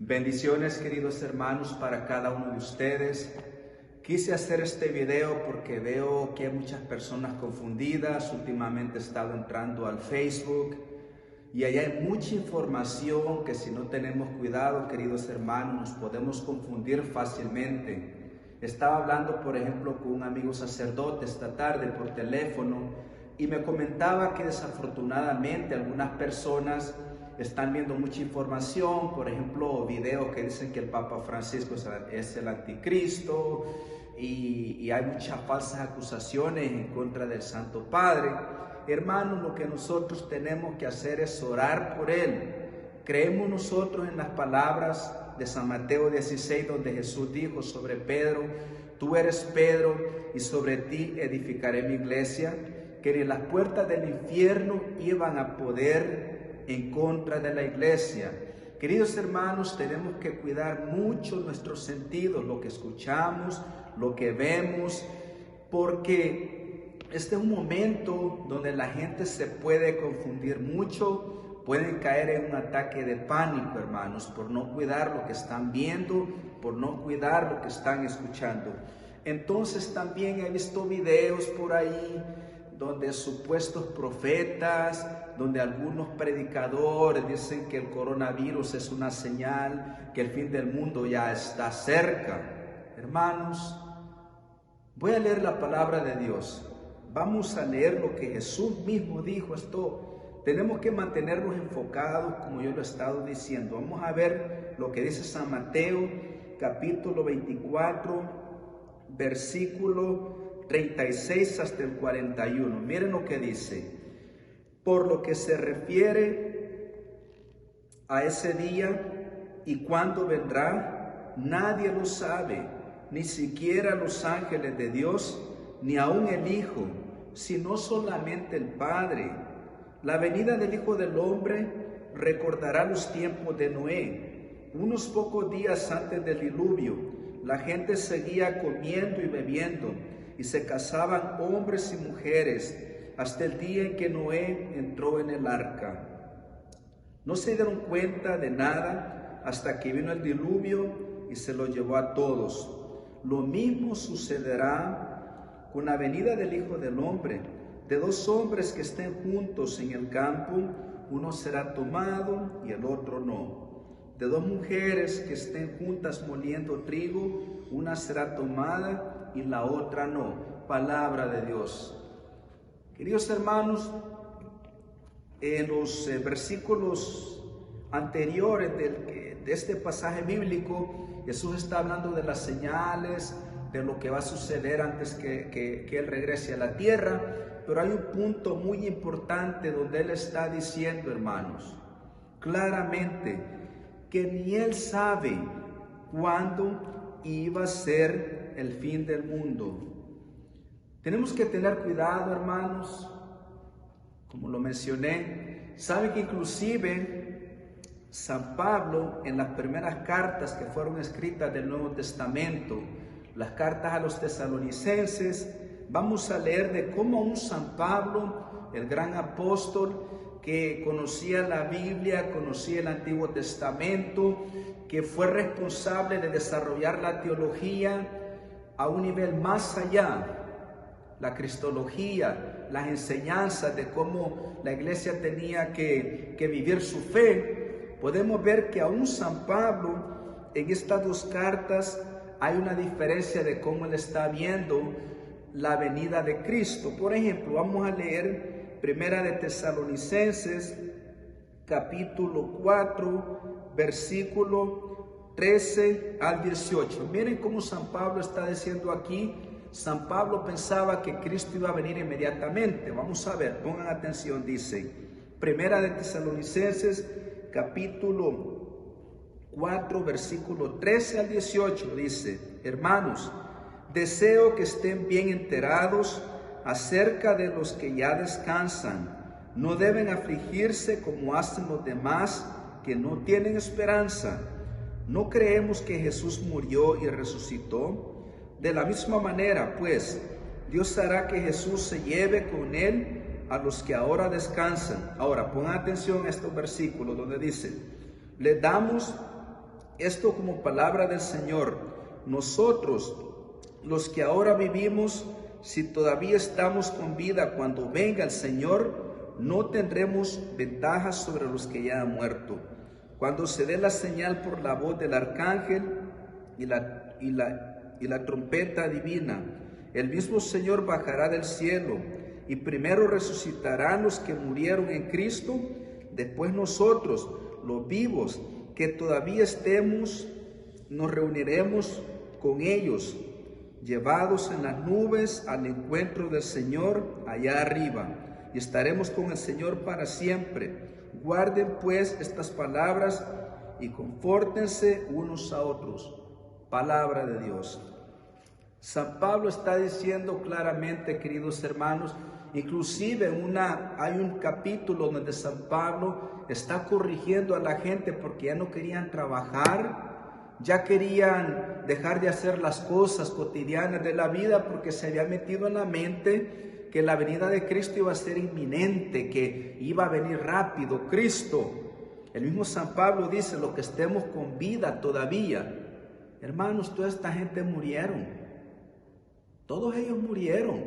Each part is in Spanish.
Bendiciones, queridos hermanos, para cada uno de ustedes. Quise hacer este video porque veo que hay muchas personas confundidas. Últimamente he estado entrando al Facebook y allá hay mucha información que si no tenemos cuidado, queridos hermanos, nos podemos confundir fácilmente. Estaba hablando, por ejemplo, con un amigo sacerdote esta tarde por teléfono y me comentaba que desafortunadamente algunas personas están viendo mucha información, por ejemplo, videos que dicen que el Papa Francisco es el anticristo y hay muchas falsas acusaciones en contra del Santo Padre. Hermanos, lo que nosotros tenemos que hacer es orar por él. Creemos nosotros en las palabras de San Mateo 16, donde Jesús dijo sobre Pedro: tú eres Pedro y sobre ti edificaré mi iglesia, que ni las puertas del infierno iban a poder en contra de la iglesia. Queridos hermanos, tenemos que cuidar mucho nuestros sentidos, lo que escuchamos, lo que vemos, porque este es un momento donde la gente se puede confundir mucho, pueden caer en un ataque de pánico, hermanos, por no cuidar lo que están viendo, por no cuidar lo que están escuchando. Entonces también he visto videos por ahí donde supuestos profetas, donde algunos predicadores dicen que el coronavirus es una señal, que el fin del mundo ya está cerca. Hermanos, voy a leer la palabra de Dios. Vamos a leer lo que Jesús mismo dijo. Esto tenemos que mantenernos enfocados, como yo lo he estado diciendo. Vamos a ver lo que dice San Mateo, capítulo 24, versículo 36 hasta el 41. Miren lo que dice: por lo que se refiere a ese día y cuándo vendrá, nadie lo sabe, ni siquiera los ángeles de Dios, ni aun el Hijo, sino solamente el Padre. La venida del Hijo del Hombre recordará los tiempos de Noé. Unos pocos días antes del diluvio, la gente seguía comiendo y bebiendo, y se casaban hombres y mujeres hasta el día en que Noé entró en el arca. No se dieron cuenta de nada hasta que vino el diluvio y se lo llevó a todos. Lo mismo sucederá con la venida del Hijo del Hombre. De dos hombres que estén juntos en el campo, uno será tomado y el otro no. De dos mujeres que estén juntas moliendo trigo, una será tomada y la otra no. Palabra de Dios. Queridos hermanos, en los versículos anteriores de este pasaje bíblico, Jesús está hablando de las señales, de lo que va a suceder antes que Él regrese a la tierra, pero hay un punto muy importante donde Él está diciendo, hermanos, claramente, que ni Él sabe cuándo iba a ser el fin del mundo. Tenemos que tener cuidado, hermanos, como lo mencioné. Saben que inclusive San Pablo, en las primeras cartas que fueron escritas del Nuevo Testamento, las cartas a los tesalonicenses, vamos a leer de cómo un San Pablo, el gran apóstol, que conocía la Biblia, conocía el Antiguo Testamento, que fue responsable de desarrollar la teología a un nivel más allá, la cristología, las enseñanzas de cómo la iglesia tenía que vivir su fe. Podemos ver que aún San Pablo, en estas dos cartas, hay una diferencia de cómo él está viendo la venida de Cristo. Por ejemplo, vamos a leer Primera de Tesalonicenses, capítulo 4, versículo 13 al 18. Miren cómo San Pablo está diciendo aquí. San Pablo pensaba que Cristo iba a venir inmediatamente. Vamos a ver, pongan atención, dice Primera de Tesalonicenses, capítulo 4, versículo 13 al 18, dice: hermanos, deseo que estén bien enterados acerca de los que ya descansan. No deben afligirse como hacen los demás que no tienen esperanza. ¿No creemos que Jesús murió y resucitó? De la misma manera, pues, Dios hará que Jesús se lleve con él a los que ahora descansan. Ahora, pongan atención a estos versículos donde dice: le damos Esto como palabra del Señor. Nosotros, los que ahora vivimos, si todavía estamos con vida cuando venga el Señor, no tendremos ventajas sobre los que ya han muerto. Cuando se dé la señal por la voz del arcángel y la trompeta divina, el mismo Señor bajará del cielo, y primero resucitarán los que murieron en Cristo, después nosotros, los vivos, que todavía estemos, nos reuniremos con ellos, llevados en las nubes al encuentro del Señor allá arriba, y estaremos con el Señor para siempre. Guarden pues estas palabras y confórtense unos a otros. Palabra de Dios. San Pablo está diciendo claramente, queridos hermanos, inclusive hay un capítulo donde San Pablo está corrigiendo a la gente porque ya no querían trabajar, ya querían dejar de hacer las cosas cotidianas de la vida porque se había metido en la mente que la venida de Cristo iba a ser inminente, que iba a venir rápido Cristo. El mismo San Pablo dice, los que estemos con vida todavía. Hermanos, toda esta gente murieron. Todos ellos murieron.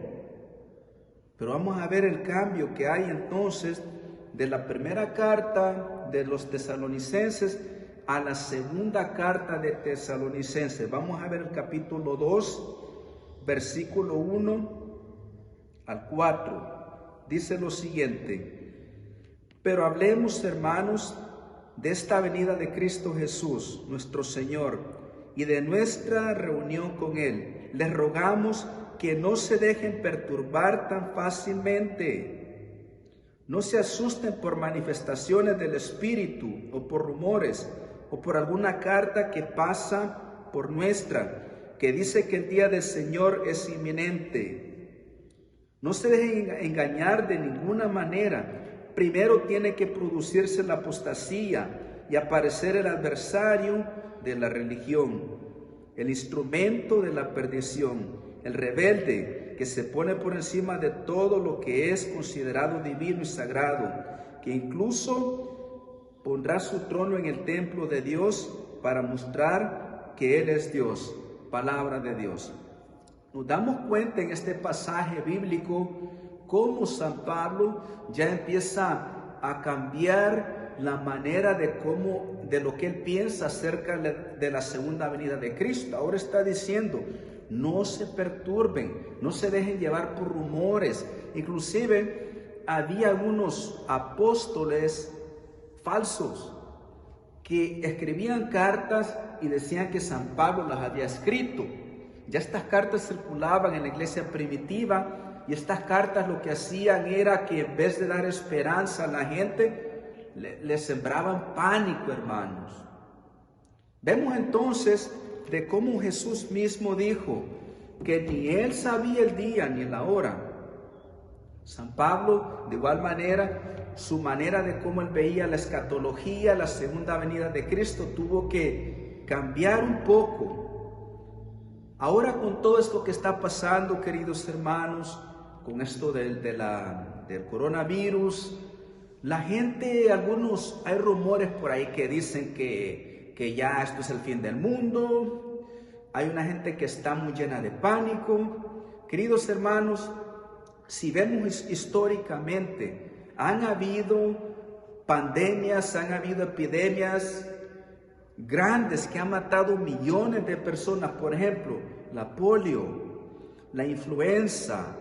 Pero vamos a ver el cambio que hay entonces de la primera carta de los tesalonicenses a la segunda carta de Tesalonicenses. Vamos a ver el capítulo 2, versículo 1 al 4. Dice lo siguiente: pero hablemos, hermanos, de esta venida de Cristo Jesús, nuestro Señor, y de nuestra reunión con Él. Les rogamos que no se dejen perturbar tan fácilmente. No se asusten por manifestaciones del Espíritu, o por rumores, o por alguna carta que pasa por nuestra, que dice que el día del Señor es inminente. No se dejen engañar de ninguna manera. Primero tiene que producirse la apostasía y aparecer el adversario de la religión, el instrumento de la perdición, el rebelde que se pone por encima de todo lo que es considerado divino y sagrado, que incluso pondrá su trono en el templo de Dios para mostrar que Él es Dios. Palabra de Dios. Nos damos cuenta en este pasaje bíblico cómo San Pablo ya empieza a cambiar la manera de lo que él piensa acerca de la segunda venida de Cristo. Ahora está diciendo, no se perturben, no se dejen llevar por rumores. Inclusive había algunos apóstoles falsos que escribían cartas y decían que San Pablo las había escrito. Ya estas cartas circulaban en la iglesia primitiva, y estas cartas lo que hacían era que en vez de dar esperanza a la gente, le sembraban pánico, hermanos. Vemos entonces de cómo Jesús mismo dijo que ni Él sabía el día ni la hora. San Pablo, de igual manera, su manera de cómo él veía la escatología, la segunda venida de Cristo, tuvo que cambiar un poco. Ahora, con todo esto que está pasando, queridos hermanos, con esto del coronavirus, la gente, hay rumores por ahí que dicen que ya esto es el fin del mundo. Hay una gente que está muy llena de pánico. Queridos hermanos, si vemos históricamente, han habido pandemias, han habido epidemias grandes que han matado millones de personas. Por ejemplo, la polio, la influenza,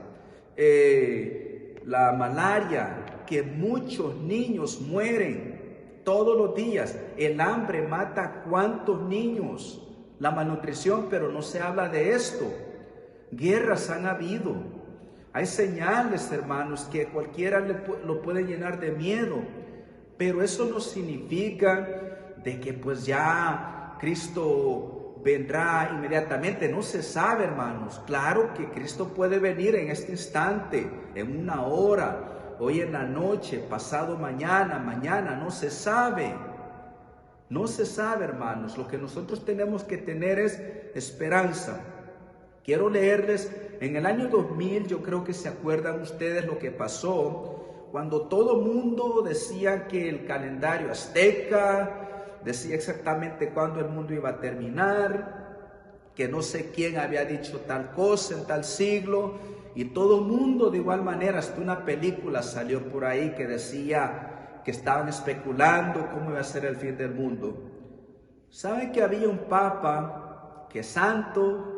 la malaria, que muchos niños mueren todos los días. El hambre mata a cuántos niños, la malnutrición, pero no se habla de esto. Guerras han habido. Hay señales, hermanos, que cualquiera lo puede llenar de miedo, pero eso no significa de que pues ya Cristo vendrá inmediatamente. No se sabe, hermanos. Claro que Cristo puede venir en este instante, en una hora, hoy en la noche, pasado mañana, no se sabe. No se sabe, hermanos. Lo que nosotros tenemos que tener es esperanza. Quiero leerles, en el año 2000, yo creo que se acuerdan ustedes lo que pasó, cuando todo mundo decía que el calendario azteca, decía exactamente cuándo el mundo iba a terminar, que no sé quién había dicho tal cosa en tal siglo, y todo el mundo de igual manera. Hasta una película salió por ahí que decía que estaban especulando cómo iba a ser el fin del mundo. ¿Saben que había un papa que santo,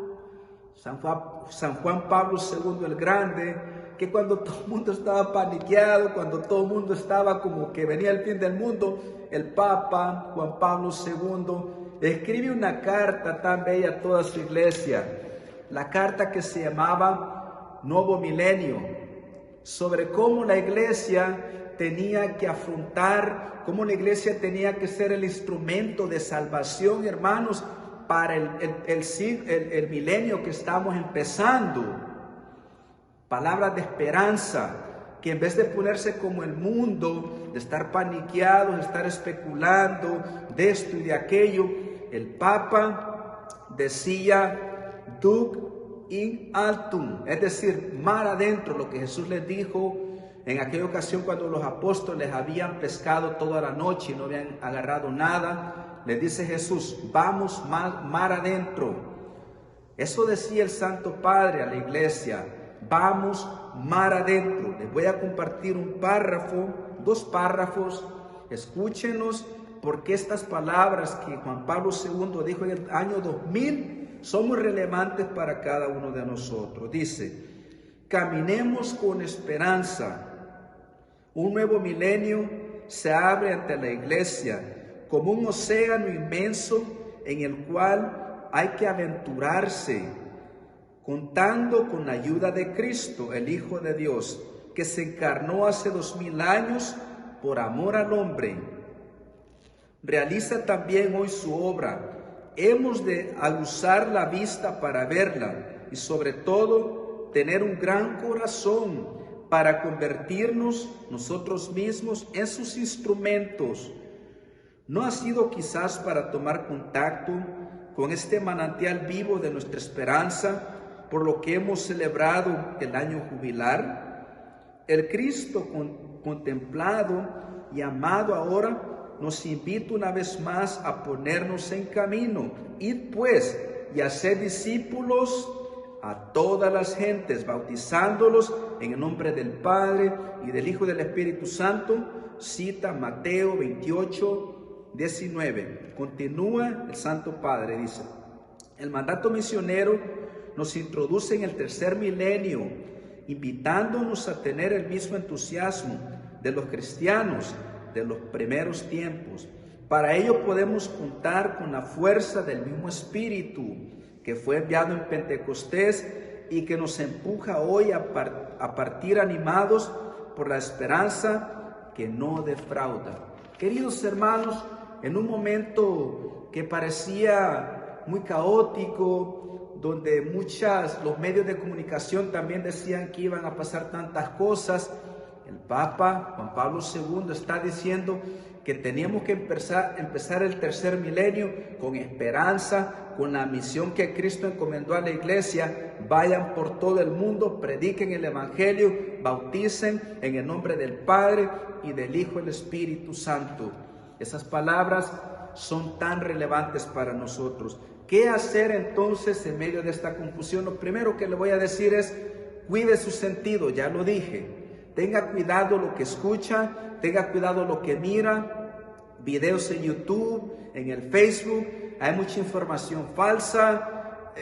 San Juan Pablo II el Grande, que cuando todo el mundo estaba paniqueado, cuando todo el mundo estaba como que venía el fin del mundo, el Papa Juan Pablo II escribe una carta tan bella a toda su iglesia, la carta que se llamaba Nuevo Milenio, sobre cómo la iglesia tenía que afrontar, cómo la iglesia tenía que ser el instrumento de salvación, hermanos, para el milenio que estamos empezando. Palabras de esperanza, que en vez de ponerse como el mundo, de estar paniqueados, de estar especulando de esto y de aquello, el Papa decía duc in altum, es decir, mar adentro, lo que Jesús les dijo en aquella ocasión cuando los apóstoles habían pescado toda la noche y no habían agarrado nada. Les dice Jesús, vamos mar adentro. Eso decía el Santo Padre a la iglesia, vamos mar adentro. Les voy a compartir un párrafo, 2 párrafos, escúchenos, porque estas palabras que Juan Pablo II dijo en el año 2000 son muy relevantes para cada uno de nosotros. Dice, caminemos con esperanza. Un nuevo milenio se abre ante la iglesia como un océano inmenso en el cual hay que aventurarse, contando con la ayuda de Cristo, el Hijo de Dios, que se encarnó hace 2000 años por amor al hombre. Realiza también hoy su obra. Hemos de aguzar la vista para verla y sobre todo tener un gran corazón para convertirnos nosotros mismos en sus instrumentos. No ha sido quizás para tomar contacto con este manantial vivo de nuestra esperanza, por lo que hemos celebrado el año jubilar. El Cristo contemplado y amado ahora nos invita una vez más a ponernos en camino. Id pues y hacer discípulos a todas las gentes, bautizándolos en el nombre del Padre y del Hijo y del Espíritu Santo. Cita Mateo 28, 19. Continúa el Santo Padre, dice, el mandato misionero nos introduce en el tercer milenio, invitándonos a tener el mismo entusiasmo de los cristianos de los primeros tiempos. Para ello podemos contar con la fuerza del mismo Espíritu que fue enviado en Pentecostés y que nos empuja hoy a partir animados por la esperanza que no defrauda. Queridos hermanos, en un momento que parecía muy caótico, donde los medios de comunicación también decían que iban a pasar tantas cosas, el Papa Juan Pablo II está diciendo que teníamos que empezar el tercer milenio con esperanza, con la misión que Cristo encomendó a la iglesia. Vayan por todo el mundo, prediquen el Evangelio, bauticen en el nombre del Padre y del Hijo y del Espíritu Santo. Esas palabras son tan relevantes para nosotros. ¿Qué hacer entonces en medio de esta confusión? Lo primero que le voy a decir es, cuide su sentido, ya lo dije. Tenga cuidado lo que escucha, tenga cuidado lo que mira, videos en YouTube, en el Facebook, hay mucha información falsa,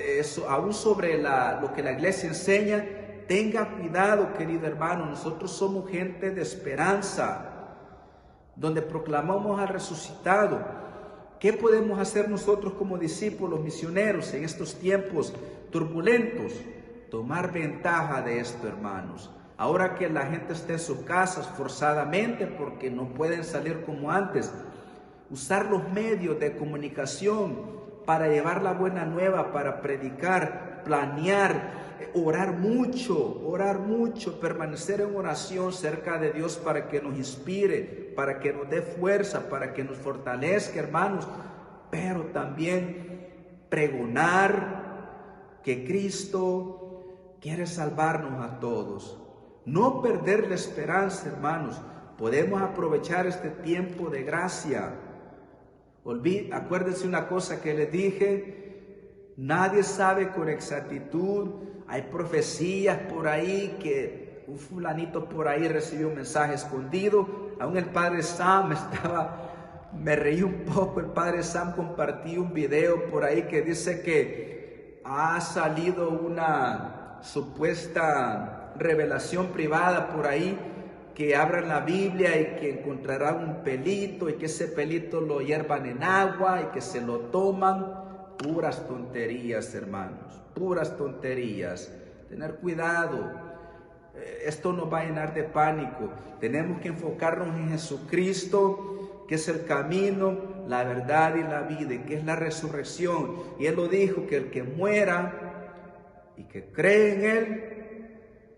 aún sobre lo que la iglesia enseña. Tenga cuidado, querido hermano, nosotros somos gente de esperanza, donde proclamamos al resucitado. ¿Qué podemos hacer nosotros como discípulos misioneros en estos tiempos turbulentos? Tomar ventaja de esto, hermanos. Ahora que la gente está en sus casas forzadamente porque no pueden salir como antes, usar los medios de comunicación para llevar la buena nueva, para predicar, planear, orar mucho, permanecer en oración cerca de Dios para que nos inspire, para que nos dé fuerza, para que nos fortalezca, hermanos, pero también pregonar que Cristo quiere salvarnos a todos. No perder la esperanza, hermanos. Podemos aprovechar este tiempo de gracia. Acuérdense una cosa que les dije, nadie sabe con exactitud. Hay profecías por ahí que un fulanito por ahí recibió un mensaje escondido. Aún el padre Sam me reí un poco. El padre Sam compartió un video por ahí que dice que ha salido una supuesta revelación privada por ahí, que abran la Biblia y que encontrarán un pelito y que ese pelito lo hiervan en agua y que se lo toman. Puras tonterías, hermanos, puras tonterías. Tener cuidado. Esto nos va a llenar de pánico. Tenemos que enfocarnos en Jesucristo, que es el camino, la verdad y la vida, y que es la resurrección. Y Él lo dijo, que el que muera y que cree en Él,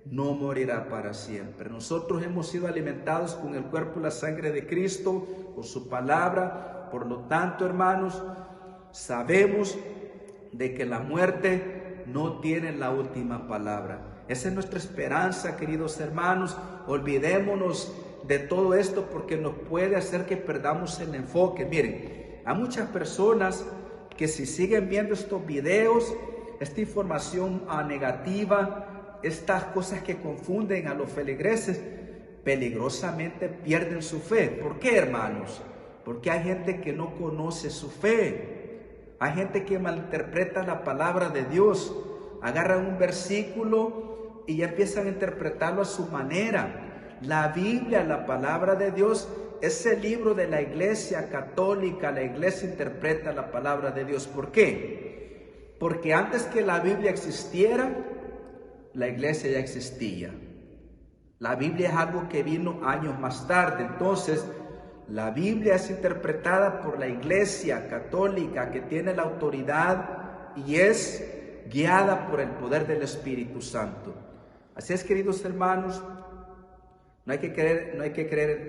no morirá para siempre. Nosotros hemos sido alimentados con el cuerpo y la sangre de Cristo, con su palabra. Por lo tanto, hermanos, sabemos de que la muerte no tiene la última palabra. Esa es nuestra esperanza, queridos hermanos. Olvidémonos de todo esto porque nos puede hacer que perdamos el enfoque. Miren, hay muchas personas que si siguen viendo estos videos, esta información negativa, estas cosas que confunden a los feligreses, peligrosamente pierden su fe. ¿Por qué, hermanos? Porque hay gente que no conoce su fe. Hay gente que malinterpreta la palabra de Dios. Agarran un versículo y ya empiezan a interpretarlo a su manera. La Biblia, la palabra de Dios, es el libro de la iglesia católica. La iglesia interpreta la palabra de Dios. ¿Por qué? Porque antes que la Biblia existiera, la iglesia ya existía. La Biblia es algo que vino años más tarde. Entonces, la Biblia es interpretada por la iglesia católica, que tiene la autoridad y es guiada por el poder del Espíritu Santo. Así es, queridos hermanos, no hay que creer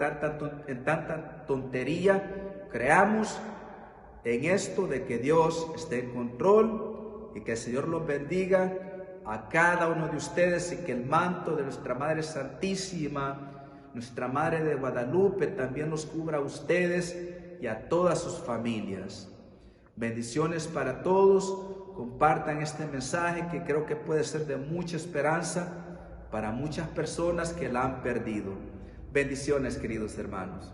en tanta tontería. Creamos en esto de que Dios esté en control y que el Señor los bendiga a cada uno de ustedes, y que el manto de nuestra Madre Santísima, nuestra Madre de Guadalupe, también los cubra a ustedes y a todas sus familias. Bendiciones para todos. Compartan este mensaje, que creo que puede ser de mucha esperanza para muchas personas que la han perdido. Bendiciones, queridos hermanos.